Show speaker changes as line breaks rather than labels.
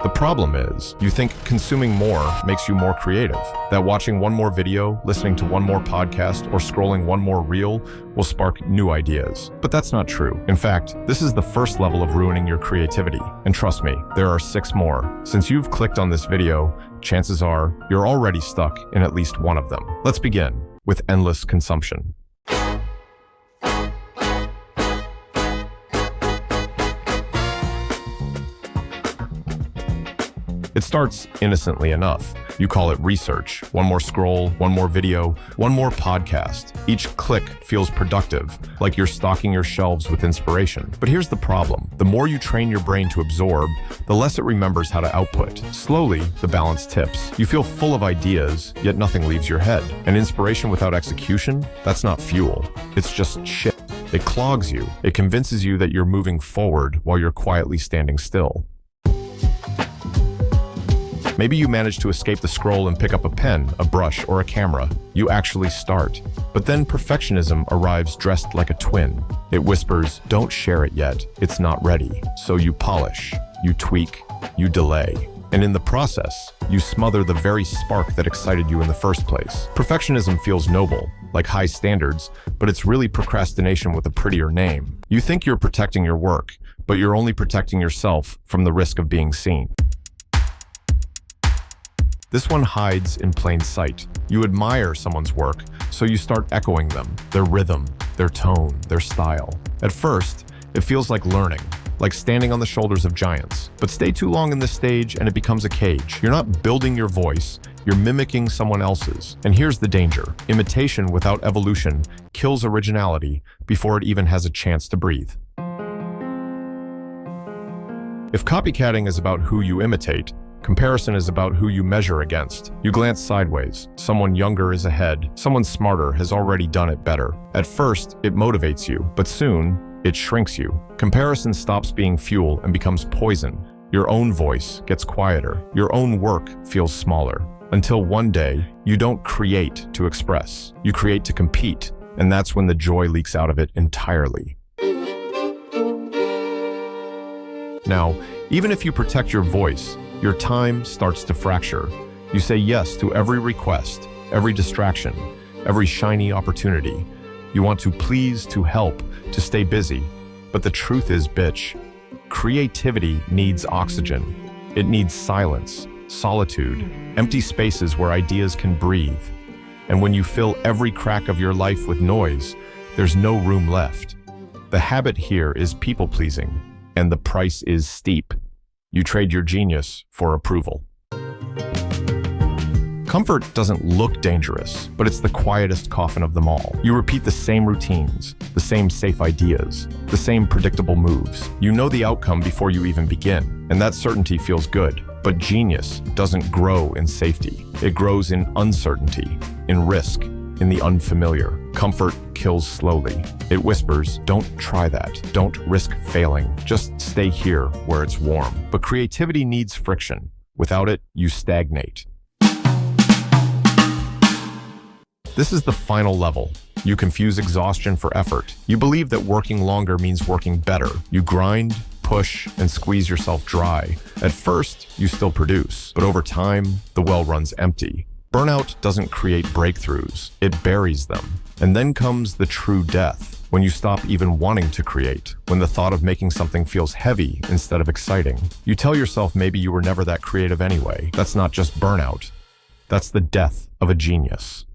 The problem is, you think consuming more makes you more creative, that watching one more video, listening to one more podcast, or scrolling one more reel will spark new ideas. But that's not true. In fact, this is the first level of ruining your creativity. And trust me, there are 6 more. Since you've clicked on this video, chances are you're already stuck in at least one of them. Let's begin with endless consumption. It starts innocently enough. You call it research. One more scroll, one more video, one more podcast. Each click feels productive, like you're stocking your shelves with inspiration. But here's the problem. The more you train your brain to absorb, the less it remembers how to output. Slowly, the balance tips. You feel full of ideas, yet nothing leaves your head. And inspiration without execution, that's not fuel. It's just shit. It clogs you. It convinces you that you're moving forward while you're quietly standing still. Maybe you manage to escape the scroll and pick up a pen, a brush, or a camera. You actually start. But then perfectionism arrives dressed like a twin. It whispers, "Don't share it yet, it's not ready." So you polish, you tweak, you delay. And in the process, you smother the very spark that excited you in the first place. Perfectionism feels noble, like high standards, but it's really procrastination with a prettier name. You think you're protecting your work, but you're only protecting yourself from the risk of being seen. This one hides in plain sight. You admire someone's work, so you start echoing them, their rhythm, their tone, their style. At first, it feels like learning, like standing on the shoulders of giants. But stay too long in this stage and it becomes a cage. You're not building your voice, you're mimicking someone else's. And here's the danger. Imitation without evolution kills originality before it even has a chance to breathe. If copycatting is about who you imitate, comparison is about who you measure against. You glance sideways. Someone younger is ahead. Someone smarter has already done it better. At first, it motivates you, but soon, it shrinks you. Comparison stops being fuel and becomes poison. Your own voice gets quieter. Your own work feels smaller. Until one day, you don't create to express. You create to compete, and that's when the joy leaks out of it entirely. Now, even if you protect your voice, your time starts to fracture. You say yes to every request, every distraction, every shiny opportunity. You want to please, to help, to stay busy. But the truth is, bitch, creativity needs oxygen. It needs silence, solitude, empty spaces where ideas can breathe. And when you fill every crack of your life with noise, there's no room left. The habit here is people-pleasing, and the price is steep. You trade your genius for approval. Comfort doesn't look dangerous, but it's the quietest coffin of them all. You repeat the same routines, the same safe ideas, the same predictable moves. You know the outcome before you even begin, and that certainty feels good. But genius doesn't grow in safety. It grows in uncertainty, in risk, in the unfamiliar. Comfort kills slowly. It whispers, "Don't try that. Don't risk failing. Just stay here where it's warm." But creativity needs friction. Without it, you stagnate. This is the final level. You confuse exhaustion for effort. You believe that working longer means working better. You grind, push, and squeeze yourself dry. At first, you still produce, but over time, the well runs empty. Burnout doesn't create breakthroughs, it buries them. And then comes the true death, when you stop even wanting to create, when the thought of making something feels heavy instead of exciting. You tell yourself maybe you were never that creative anyway. That's not just burnout, that's the death of a genius.